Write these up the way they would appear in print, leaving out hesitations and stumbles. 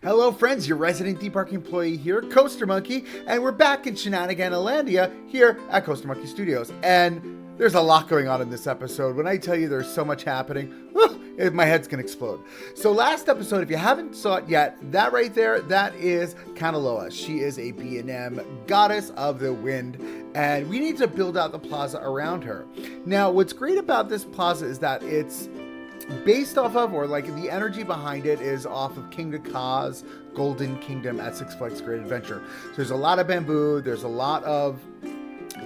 Hello friends, your resident theme park employee here, Coaster Monkey, and we're back in Shenaniganilandia here at Coaster Monkey Studios. And there's a lot going on in this episode. When I tell you there's so much happening, my head's gonna explode. So last episode, if you haven't saw it yet, that right there, that is Kanaloa. She is a B&M goddess of the wind, and we need to build out the plaza around her. Now, what's great about this plaza is that it's based off of, or like the energy behind it is off of King Ka's Golden Kingdom at Six Flags Great Adventure. So there's a lot of bamboo, there's a lot of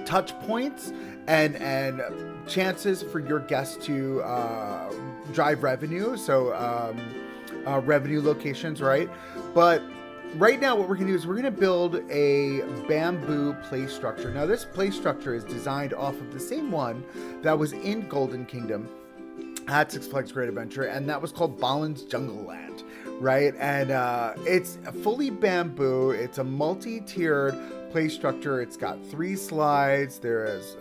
touch points and chances for your guests to drive revenue. So revenue locations, right? But right now what we're going to do is we're going to build a bamboo play structure. Now this play structure is designed off of the same one that was in Golden Kingdom at Six Flags Great Adventure, and that was called Balin's Jungle Land, right? And it's fully bamboo. It's a multi-tiered play structure. It's got 3 slides. There is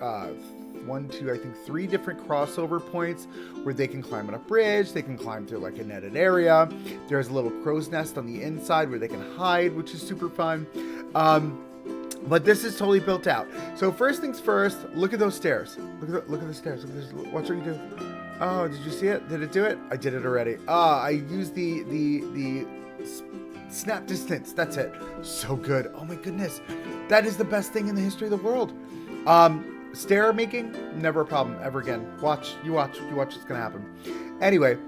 3 different crossover points where they can climb on a bridge. They can climb through like a netted area. There's a little crow's nest on the inside where they can hide, which is super fun. But this is totally built out. So first things first, look at those stairs. Look at the stairs. Look at this. Watch what you do. Oh, did you see it? Did it do it? I did it already. I used the snap distance. That's it. So good. Oh my goodness. That is the best thing in the history of the world. Stair making, never a problem ever again. You watch what's gonna happen. Anyway,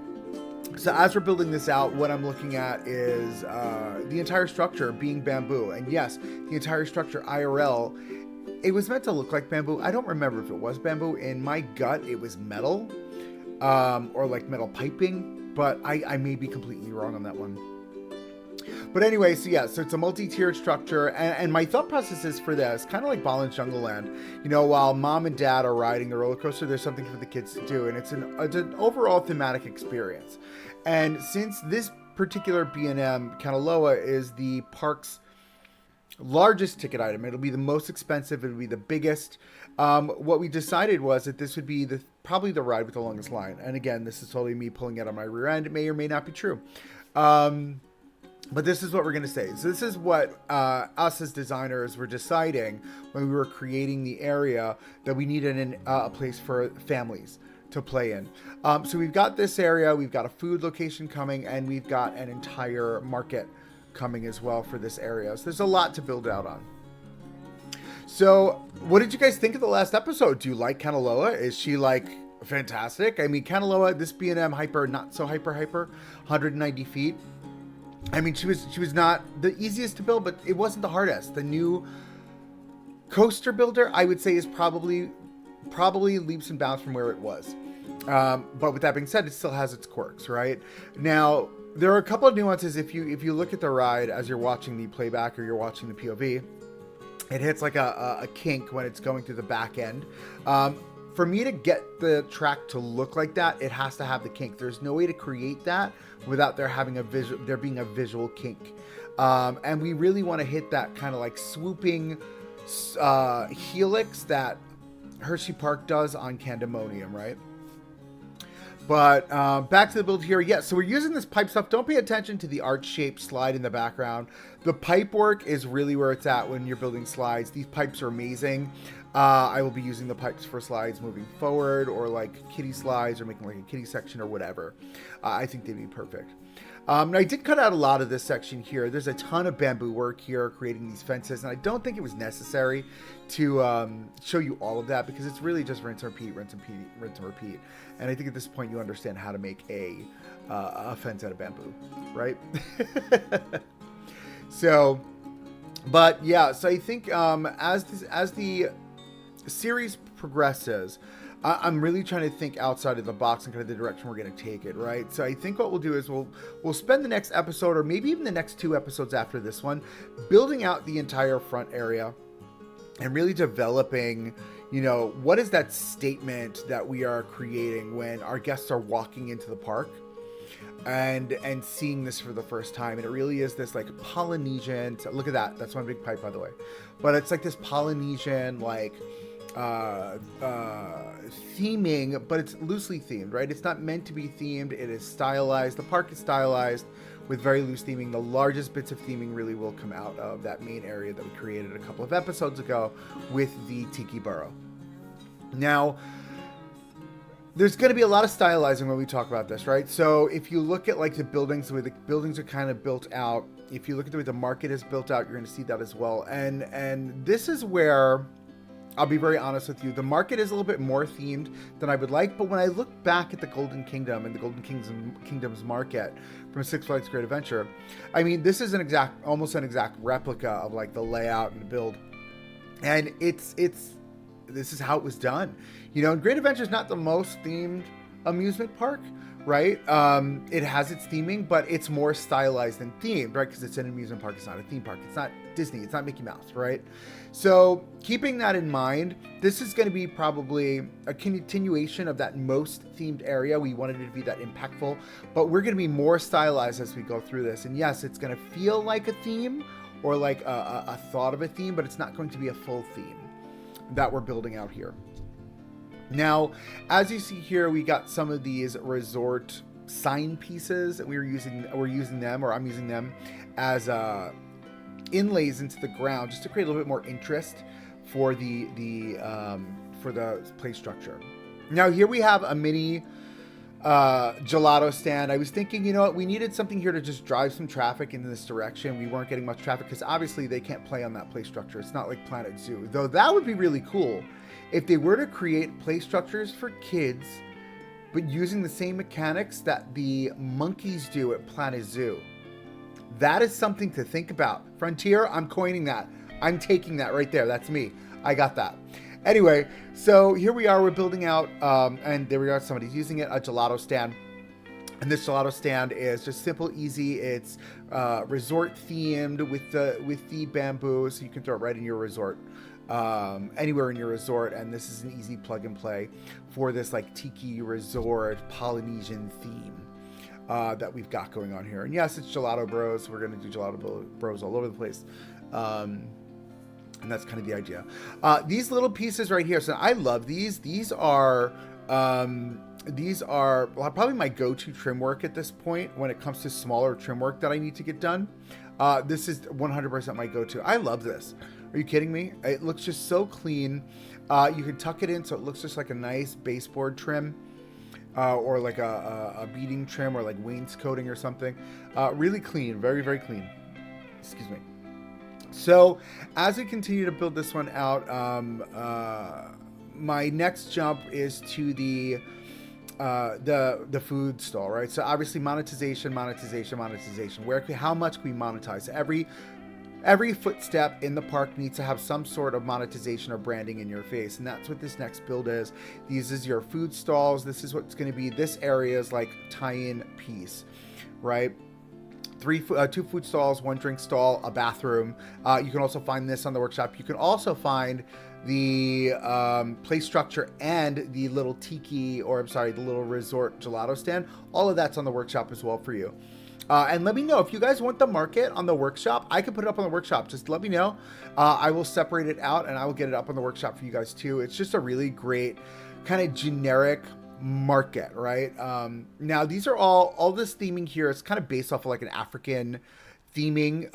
so as we're building this out, what I'm looking at is the entire structure being bamboo. And yes, the entire structure IRL, it was meant to look like bamboo. I don't remember if it was bamboo. In my gut, it was metal. Or like metal piping, but I may be completely wrong on that one. But anyway, so it's a multi-tiered structure, and my thought process is for this, kind of like Balin's Jungle Land, you know, while mom and dad are riding the roller coaster, there's something for the kids to do, and it's an overall thematic experience. And since this particular B&M Kanaloa is the park's largest ticket item, it'll be the most expensive, it'll be the biggest. What we decided was that this would be probably the ride with the longest line. And again, this is totally me pulling it on my rear end. It may or may not be true. But this is what we're going to say. So this is what us as designers were deciding when we were creating the area, that we needed a place for families to play in. So we've got this area, we've got a food location coming, and we've got an entire market coming as well for this area. So there's a lot to build out on. So what did you guys think of the last episode? Do you like Kanaloa? Is she like fantastic? I mean, Kanaloa, this B&M hyper, not so hyper, 190 feet. I mean, she was not the easiest to build, but it wasn't the hardest. The new coaster builder, I would say, is probably leaps and bounds from where it was. But with that being said, it still has its quirks, right? Now, there are a couple of nuances. If you look at the ride as you're watching the playback or you're watching the POV, it hits like a kink when it's going through the back end. For me to get the track to look like that, it has to have the kink. There's no way to create that without there being a visual kink. And we really want to hit that kind of like swooping helix that Hershey Park does on Candemonium, right? But back to the build here. Yeah, so we're using this pipe stuff. Don't pay attention to the arch-shaped slide in the background. The pipe work is really where it's at when you're building slides. These pipes are amazing. I will be using the pipes for slides moving forward, or like kiddie slides, or making like a kiddie section or whatever. I think they'd be perfect. Now I did cut out a lot of this section here. There's a ton of bamboo work here creating these fences, and I don't think it was necessary to show you all of that, because it's really just rinse and repeat, rinse and repeat, rinse and repeat. And I think at this point you understand how to make a fence out of bamboo, right? So, but yeah, so I think as the series progresses, I'm really trying to think outside of the box and kind of the direction we're going to take it, right? So I think what we'll do is we'll spend the next episode, or maybe even the next 2 episodes after this one, building out the entire front area and really developing, you know, what is that statement that we are creating when our guests are walking into the park and seeing this for the first time. And it really is this like Polynesian, look at that, that's one big pipe, by the way, but it's like this Polynesian like theming, but it's loosely themed, right? It's not meant to be themed. It is stylized. The park is stylized with very loose theming. The largest bits of theming really will come out of that main area that we created a couple of episodes ago with the Tiki Burrow. Now, there's going to be a lot of stylizing when we talk about this, right? So if you look at like the buildings, the way the buildings are kind of built out, if you look at the way the market is built out, you're going to see that as well. And this is where, I'll be very honest with you, the market is a little bit more themed than I would like. But when I look back at the Golden Kingdom and the Golden Kingdom's market from Six Flags Great Adventure, I mean, this is almost an exact replica of like the layout and the build. And this is how it was done. You know, and Great Adventure is not the most themed amusement park, right? It has its theming, but it's more stylized than themed, right? Because it's an amusement park. It's not a theme park. It's not Disney. It's not Mickey Mouse, right? So keeping that in mind, this is going to be probably a continuation of that most themed area. We wanted it to be that impactful, but we're going to be more stylized as we go through this. And yes, it's going to feel like a theme or like a thought of a theme, but it's not going to be a full theme that we're building out here. Now, as you see here, we got some of these resort sign pieces that I'm using them as inlays into the ground just to create a little bit more interest for the play structure. Now here we have a mini gelato stand. I was thinking, you know what, we needed something here to just drive some traffic in this direction. We weren't getting much traffic because obviously they can't play on that play structure. It's not like Planet Zoo, though that would be really cool if they were to create play structures for kids, but using the same mechanics that the monkeys do at Planet Zoo. That is something to think about. Frontier, I'm coining that. I'm taking that right there. That's me. I got that. Anyway, so here we are. We're building out, and there we are. Somebody's using it, a gelato stand. And this gelato stand is just simple, easy. It's resort themed with the bamboo, so you can throw it right in your resort, anywhere in your resort. And this is an easy plug and play for this like tiki resort Polynesian theme that we've got going on here. And yes, it's Gelato Bros. We're going to do Gelato Bros all over the place. And that's kind of the idea. These little pieces right here. So I love these. These are probably my go-to trim work at this point when it comes to smaller trim work that I need to get done. This is 100% my go-to. I love this. Are you kidding me? It looks just so clean. You can tuck it in so it looks just like a nice baseboard trim. Or like a beading trim or like wainscoting or something. Really clean, very, very clean. Excuse me. So as we continue to build this one out, my next jump is to the food stall, right? So obviously monetization. How much can we monetize? Every footstep in the park needs to have some sort of monetization or branding in your face. And that's what this next build is. These is your food stalls. This is what's going to be, this area is like tie-in piece, right? 2 food stalls, 1 drink stall, a bathroom. You can also find this on the workshop. You can also find the play structure and the little the little resort gelato stand. All of that's on the workshop as well for you. And let me know if you guys want the market on the workshop. I can put it up on the workshop. Just let me know. I will separate it out and I will get it up on the workshop for you guys too. It's just a really great kind of generic market, right? Now these are all this theming here is kind of based off of like an African theming,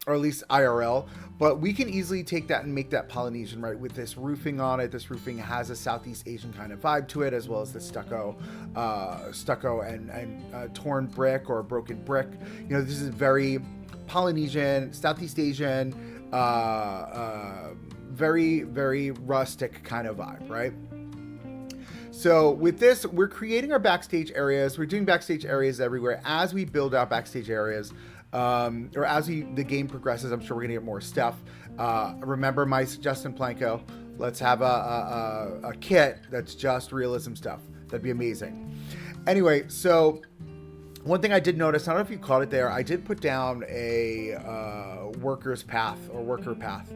or at least IRL, but we can easily take that and make that Polynesian, right? With this roofing on it. This roofing has a Southeast Asian kind of vibe to it, as well as the stucco and torn brick or broken brick. You know, this is very Polynesian, Southeast Asian, very, very rustic kind of vibe, right? So with this, we're creating our backstage areas. We're doing backstage areas everywhere. As we build out backstage areas, or as the game progresses, I'm sure we're gonna get more stuff. Remember my suggestion, Planko. Let's have a kit that's just realism stuff. That'd be amazing. Anyway, so one thing I did notice, I don't know if you caught it there, I did put down a worker's path or worker path.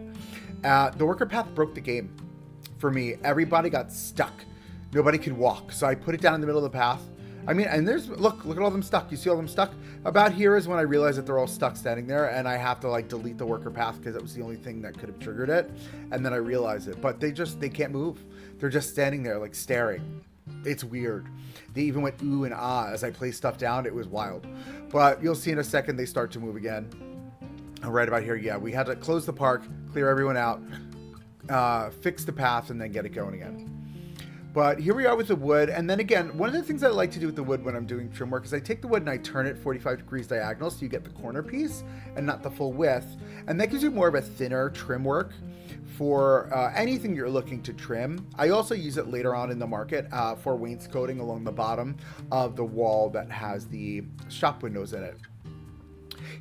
The worker path broke the game for me. Everybody got stuck. Nobody could walk. So I put it down in the middle of the path. I mean, and look at all them stuck. You see all them stuck? About here is when I realized that they're all stuck standing there, and I have to like delete the worker path because that was the only thing that could have triggered it. And then I realized it, but they can't move. They're just standing there like staring. It's weird. They even went ooh and ah as I placed stuff down. It was wild. But you'll see in a second they start to move again. Right about here, yeah, we had to close the park, clear everyone out, fix the path, and then get it going again. But here we are with the wood. And then again, one of the things I like to do with the wood when I'm doing trim work is I take the wood and I turn it 45 degrees diagonal so you get the corner piece and not the full width. And that gives you more of a thinner trim work for anything you're looking to trim. I also use it later on in the market for wainscoting along the bottom of the wall that has the shop windows in it.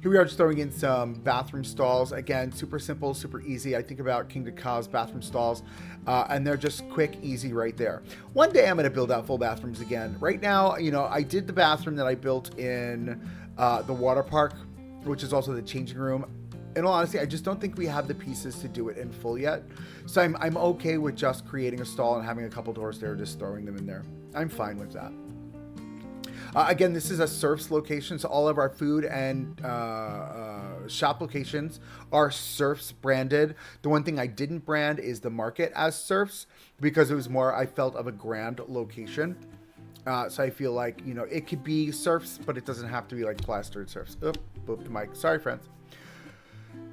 Here we are just throwing in some bathroom stalls. Again, super simple, super easy. I think about King Ka's bathroom stalls, and they're just quick, easy right there. One day I'm going to build out full bathrooms again. Right now, you know, I did the bathroom that I built in the water park, which is also the changing room. In all honesty, I just don't think we have the pieces to do it in full yet. So I'm okay with just creating a stall and having a couple doors there, just throwing them in there. I'm fine with that. Again, this is a Surfs location, so all of our food and shop locations are Surfs branded. The one thing I didn't brand is the market as Surfs because it was more, I felt, of a grand location. So I feel like, you know, it could be Surfs, but it doesn't have to be like plastered Surfs. Oop, boop the mic. Sorry, friends.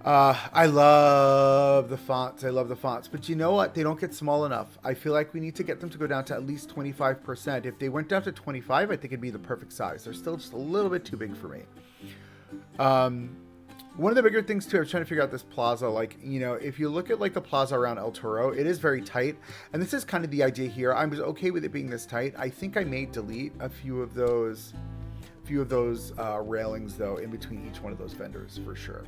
I love the fonts. I love the fonts. But you know what? They don't get small enough. I feel like we need to get them to go down to at least 25%. If they went down to 25, I think it'd be the perfect size. They're still just a little bit too big for me. One of the bigger things too, I was trying to figure out this plaza. Like, you know, if you look at like the plaza around El Toro, it is very tight. And this is kind of the idea here. I was okay with it being this tight. I think I may delete a few of those railings though in between each one of those vendors for sure.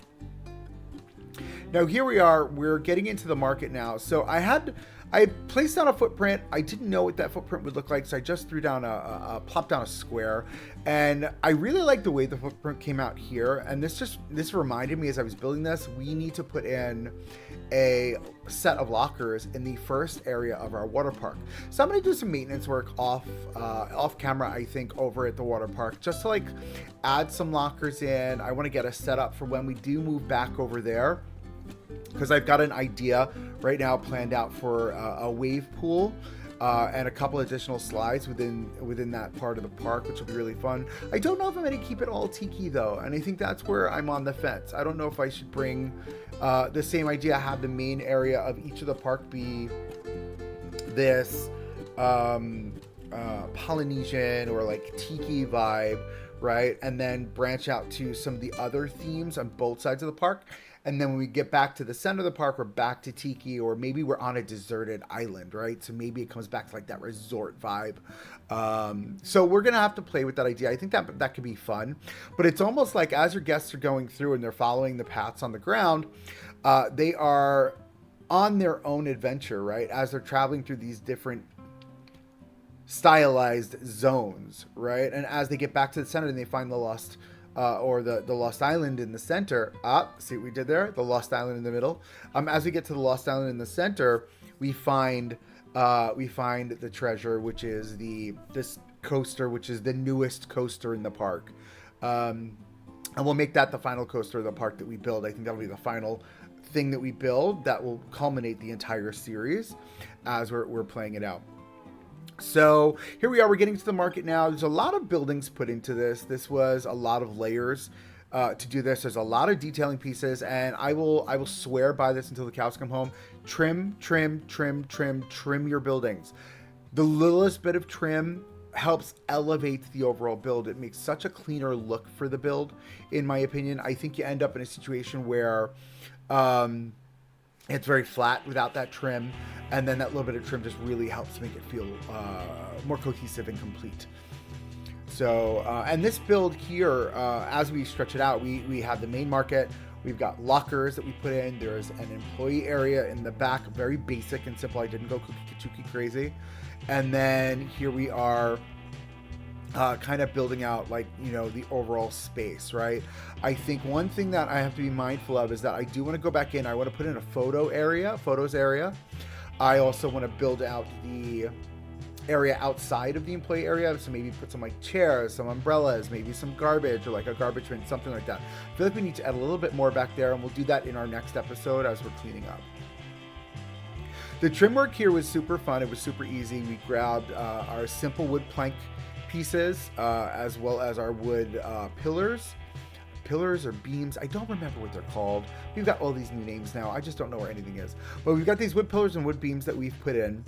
Now here we are, we're getting into the market now. So I placed down a footprint. I didn't know what that footprint would look like, so I just threw down plopped down a square. And I really like the way the footprint came out here. And this reminded me as I was building this, we need to put in a set of lockers in the first area of our water park. So I'm gonna do some maintenance work off camera, I think, over at the water park, just to like add some lockers in. I wanna get a setup for when we do move back over there, because I've got an idea right now planned out for a wave pool and a couple additional slides within that part of the park, which will be really fun. I don't know if I'm going to keep it all tiki though, and I think that's where I'm on the fence. I don't know if I should bring the same idea, have the main area of each of the park be this Polynesian or like tiki vibe, right? And then branch out to some of the other themes on both sides of the park. And then when we get back to the center of the park, we're back to tiki, or maybe we're on a deserted island, right? So maybe it comes back to like that resort vibe. So we're going to have to play with that idea. I think that could be fun. But it's almost like as your guests are going through and they're following the paths on the ground, they are on their own adventure, right? As they're traveling through these different stylized zones, right? And as they get back to the center and they find the lost the Lost Island in the center. See what we did there? The Lost Island in the middle. As we get to the Lost Island in the center, we find the treasure, which is this coaster, which is the newest coaster in the park. And we'll make that the final coaster of the park that we build. I think that'll be the final thing that we build that will culminate the entire series as we're playing it out. So here we are, we're getting to the market now. There's a lot of buildings put into this. This was a lot of layers to do this. There's a lot of detailing pieces, and I will swear by this until the cows come home. Trim your buildings. The littlest bit of trim helps elevate the overall build. It makes such a cleaner look for the build, in my opinion. I think you end up in a situation where it's very flat without that trim, and then that little bit of trim just really helps make it feel more cohesive and complete. So, and this build here, as we stretch it out, we have the main market. We've got lockers that we put in. There's an employee area in the back, very basic and simple. I didn't go cookie crazy. And then here we are kind of building out, like, you know, the overall space, right? I think one thing that I have to be mindful of is that I do want to go back in. I want to put in a photos area. I also want to build out the area outside of the employee area, so maybe put some like chairs, some umbrellas, maybe some garbage, or like a garbage bin, something like that. I feel like we need to add a little bit more back there, and we'll do that in our next episode as we're cleaning up. The trim work here was super fun. It was super easy. We grabbed our simple wood plank pieces, as well as our wood pillars or beams. I don't remember what they're called. We've got all these new names now. I just don't know where anything is. But we've got these wood pillars and wood beams that we've put in,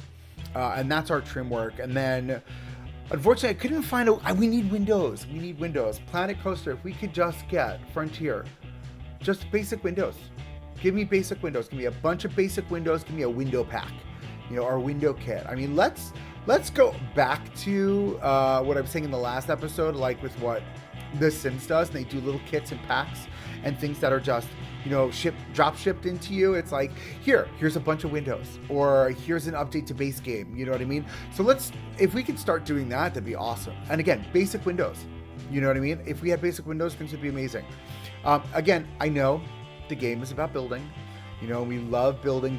and that's our trim work. And then, unfortunately, I couldn't find we need windows. We need windows. Planet Coaster, if we could just get Frontier, just basic windows. Give me basic windows. Give me a bunch of basic windows. Give me a window pack. Our window kit. I mean, let's go back to what I was saying in the last episode, like with what The Sims does, and they do little kits and packs and things that are just, drop shipped into you. It's like, here's a bunch of windows, or here's an update to base game. You know what I mean? So if we could start doing that, that'd be awesome. And again, basic windows. You know what I mean? If we had basic windows, things would be amazing. Again, I know the game is about building. We love building.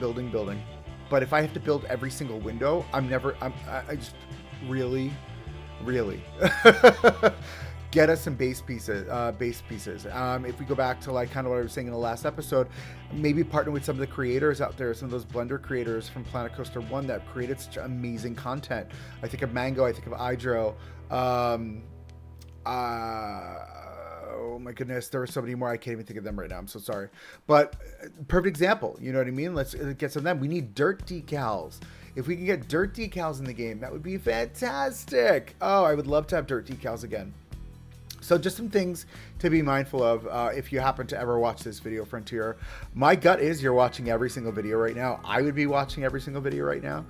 But if I have to build every single window, I just really get us some base pieces. If we go back to like kind of what I was saying in the last episode, maybe partner with some of the creators out there, some of those Blender creators from Planet Coaster 1 that created such amazing content. I think of Mango, I think of Idro. Oh my goodness, there are so many more. I can't even think of them right now. I'm so sorry. But perfect example. You know what I mean? Let's get some of them. We need dirt decals. If we can get dirt decals in the game, that would be fantastic. Oh, I would love to have dirt decals again. So just some things to be mindful of if you happen to ever watch this video, Frontier. My gut is you're watching every single video right now. I would be watching every single video right now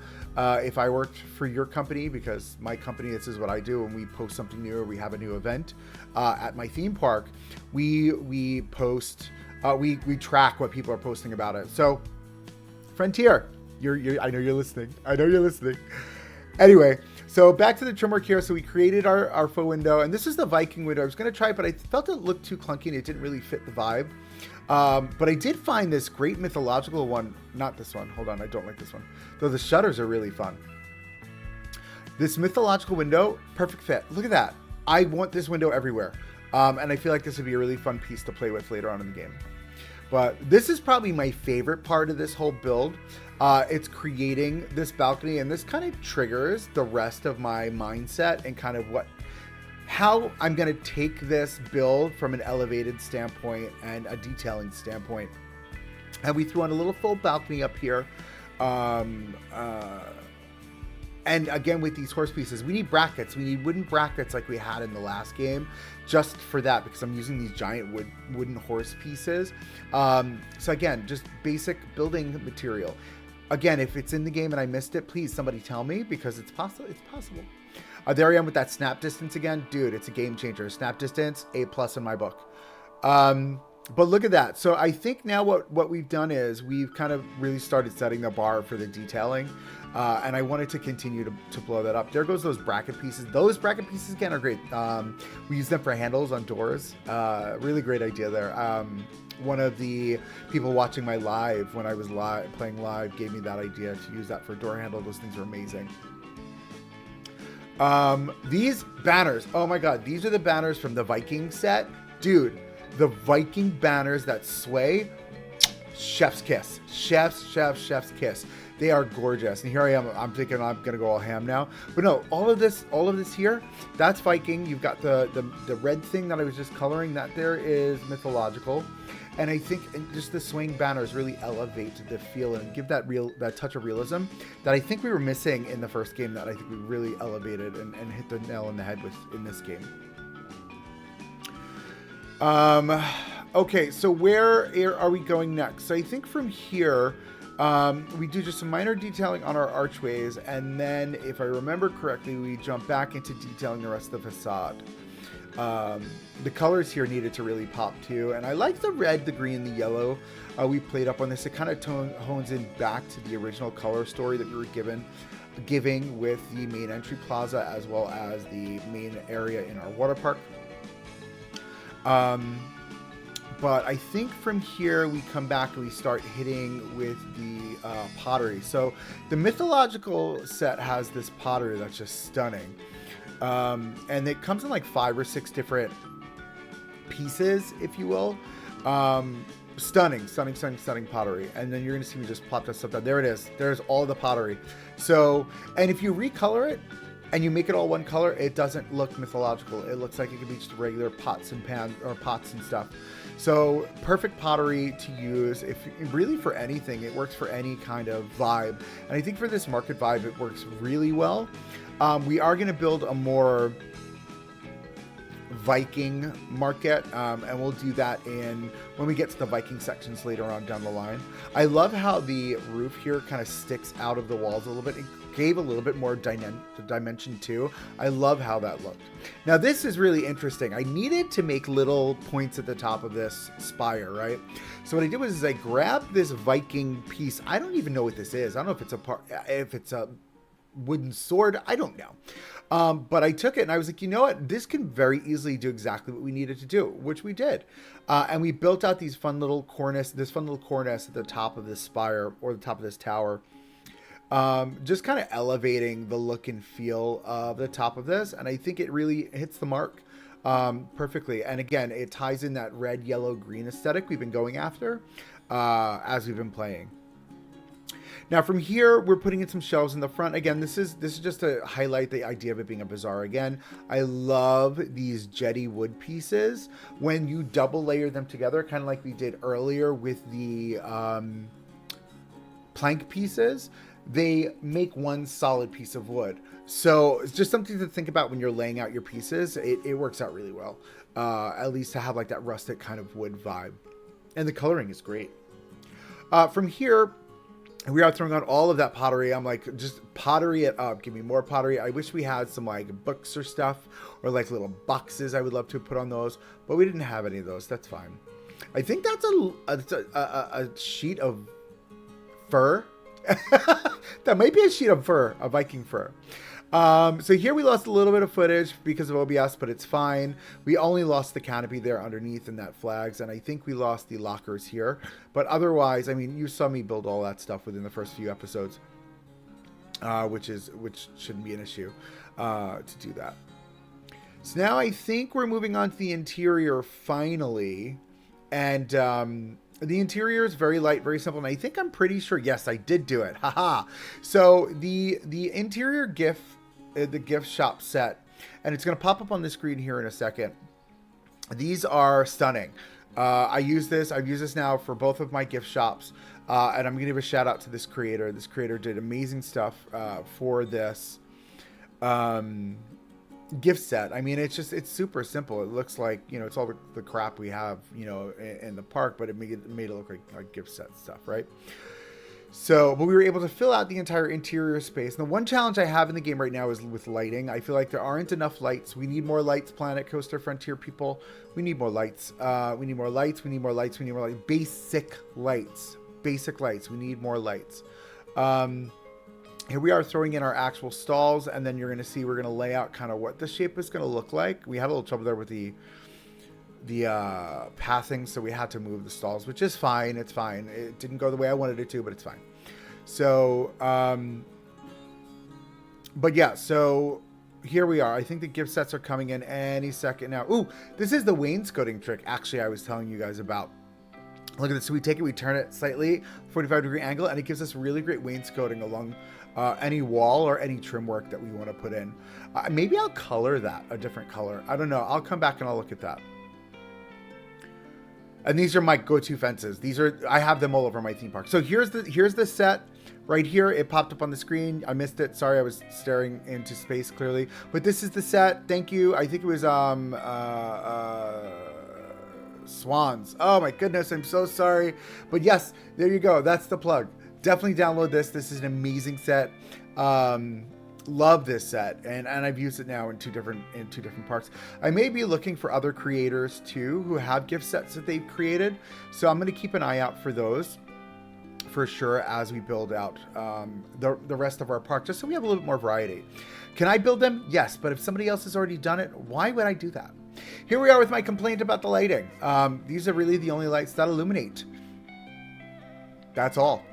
if I worked for your company, because my company, this is what I do. When we post something new or we have a new event at my theme park, we post, we track what people are posting about it. So Frontier, I know you're listening. Anyway, so back to the trim work here. So we created our faux window, and this is the Viking window. I was going to try it, but I felt it looked too clunky and it didn't really fit the vibe. But I did find this great mythological one. Not this one. Hold on. I don't like this one. Though the shutters are really fun. This mythological window, perfect fit. Look at that. I want this window everywhere. And I feel like this would be a really fun piece to play with later on in the game. But this is probably my favorite part of this whole build. It's creating this balcony, and this kind of triggers the rest of my mindset and kind of how I'm going to take this build from an elevated standpoint and a detailing standpoint. And we threw on a little full balcony up here. And again, with these horse pieces, we need brackets. We need wooden brackets like we had in the last game, just for that, because I'm using these giant wooden horse pieces. So again, just basic building material. Again, if it's in the game and I missed it, please somebody tell me, because it's possible. There I am with that snap distance again. Dude, it's a game changer. Snap distance, A+ in my book. But look at that. So I think now what we've done is we've kind of really started setting the bar for the detailing. And I wanted to continue to blow that up. There goes those bracket pieces. Those bracket pieces again are great. We use them for handles on doors. Really great idea there. One of the people watching my live when I was playing live gave me that idea to use that for a door handle. Those things are amazing. These banners. Oh my God. These are the banners from the Viking set. Dude, the Viking banners that sway. Chef's kiss. Chef's kiss. They are gorgeous. And here I am. I'm thinking I'm going to go all ham now. But no, all of this here, that's Viking. You've got the red thing that I was just coloring. That there is mythological. And I think just the swing banners really elevate the feel and give that touch of realism that I think we were missing in the first game, that I think we really elevated and hit the nail on the head with in this game. Okay, so where are we going next? So I think from here, we do just some minor detailing on our archways, and then, if I remember correctly, we jump back into detailing the rest of the facade. The colors here needed to really pop too, and I like the red, the green, the yellow. We played up on this. It kind of hones in back to the original color story that we were giving with the main entry plaza, as well as the main area in our water park. But I think from here we come back and we start hitting with the pottery. So the mythological set has this pottery that's just stunning. And it comes in like 5 or 6 different pieces, if you will. Stunning pottery. And then you're going to see me just plop that stuff down. There it is. There's all the pottery. So, and if you recolor it and you make it all one color, it doesn't look mythological. It looks like it could be just regular pots and pans or pots and stuff. So perfect pottery to use if really for anything. It works for any kind of vibe. And I think for this market vibe, it works really well. We are going to build a more Viking market, and we'll do that when we get to the Viking sections later on down the line. I love how the roof here kind of sticks out of the walls a little bit. It gave a little bit more dimension too. I love how that looked. Now this is really interesting. I needed to make little points at the top of this spire, right? So what I did was I grabbed this Viking piece. I don't even know what this is. I don't know if it's a wooden sword. I don't know. But I took it and I was like, you know what? This can very easily do exactly what we needed to do, which we did. And we built out this fun little cornice at the top of this spire or the top of this tower. Just kind of elevating the look and feel of the top of this. And I think it really hits the mark perfectly. And again, it ties in that red, yellow, green aesthetic we've been going after as we've been playing. Now from here, we're putting in some shelves in the front. Again, this is just to highlight the idea of it being a bazaar. Again, I love these jetty wood pieces. When you double layer them together, kind of like we did earlier with the plank pieces, they make one solid piece of wood. So it's just something to think about when you're laying out your pieces. It works out really well, at least to have like that rustic kind of wood vibe. And the coloring is great. From here, we are throwing out all of that pottery. I'm like, just pottery it up. Give me more pottery. I wish we had some like books or stuff or like little boxes. I would love to put on those, but we didn't have any of those. That's fine. I think that's a sheet of fur. That might be a sheet of fur, a Viking fur. So here we lost a little bit of footage because of OBS, but it's fine. We only lost the canopy there underneath and that flags, and I think we lost the lockers here. But otherwise, I mean, you saw me build all that stuff within the first few episodes, which shouldn't be an issue to do that. So now I think we're moving on to the interior finally, and the interior is very light, very simple, and I think I'm pretty sure, yes, I did do it. Haha. So the interior gift shop set, and it's going to pop up on the screen here in a second. These are stunning. I've used this now for both of my gift shops, and I'm going to give a shout out to this creator. This creator did amazing stuff for this gift set. I mean, it's super simple. It looks like, you know, it's all the crap we have, you know, in the park, but it made it look like gift set stuff, right? So, but we were able to fill out the entire interior space. And the one challenge I have in the game right now is with lighting. I feel like there aren't enough lights. We need more lights, Planet Coaster Frontier people. We need more lights. We need more lights. We need more lights. We need more lights. Basic lights. Basic lights. We need more lights. Here we are throwing in our actual stalls, and then you're going to see we're going to lay out kind of what the shape is going to look like. We had a little trouble there with the pathing, so we had to move the stalls, which is fine. It's fine. It didn't go the way I wanted it to, but it's fine. So, but yeah, so here we are. I think the gift sets are coming in any second now. Ooh, this is the wainscoting trick, actually, I was telling you guys about. Look at this. So we take it, we turn it slightly, 45-degree angle, and it gives us really great wainscoting along any wall or any trim work that we want to put in. Maybe I'll color that a different color. I don't know. I'll come back and I'll look at that. And these are my go-to fences. I have them all over my theme park. So here's the set right here. It popped up on the screen. I missed it. Sorry, I was staring into space clearly. But this is the set. Thank you. I think it was swans. Oh my goodness, I'm so sorry. But yes, there you go. That's the plug. Definitely download this. This is an amazing set. Love this set, and I've used it now in two different parks. I may be looking for other creators too who have gift sets that they've created, so I'm going to keep an eye out for those for sure as we build out the rest of our park, just so we have a little bit more variety. Can I build them? Yes, but if somebody else has already done it, why would I do that? Here we are with my complaint about the lighting. These are really the only lights that illuminate. That's all.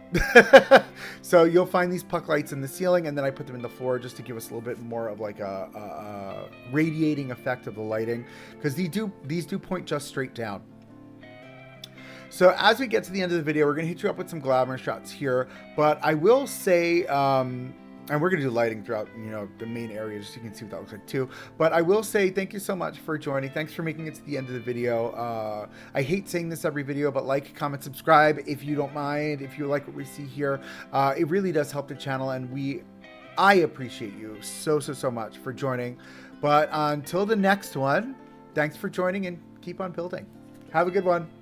So you'll find these puck lights in the ceiling, and then I put them in the floor just to give us a little bit more of like a radiating effect of the lighting, because these do point just straight down. So as we get to the end of the video, we're going to hit you up with some glamour shots here, but I will say And we're going to do lighting throughout, the main areas so you can see what that looks like too. But I will say thank you so much for joining. Thanks for making it to the end of the video. I hate saying this every video, but like, comment, subscribe if you don't mind, if you like what we see here. It really does help the channel, and I appreciate you so much for joining. But until the next one, thanks for joining and keep on building. Have a good one.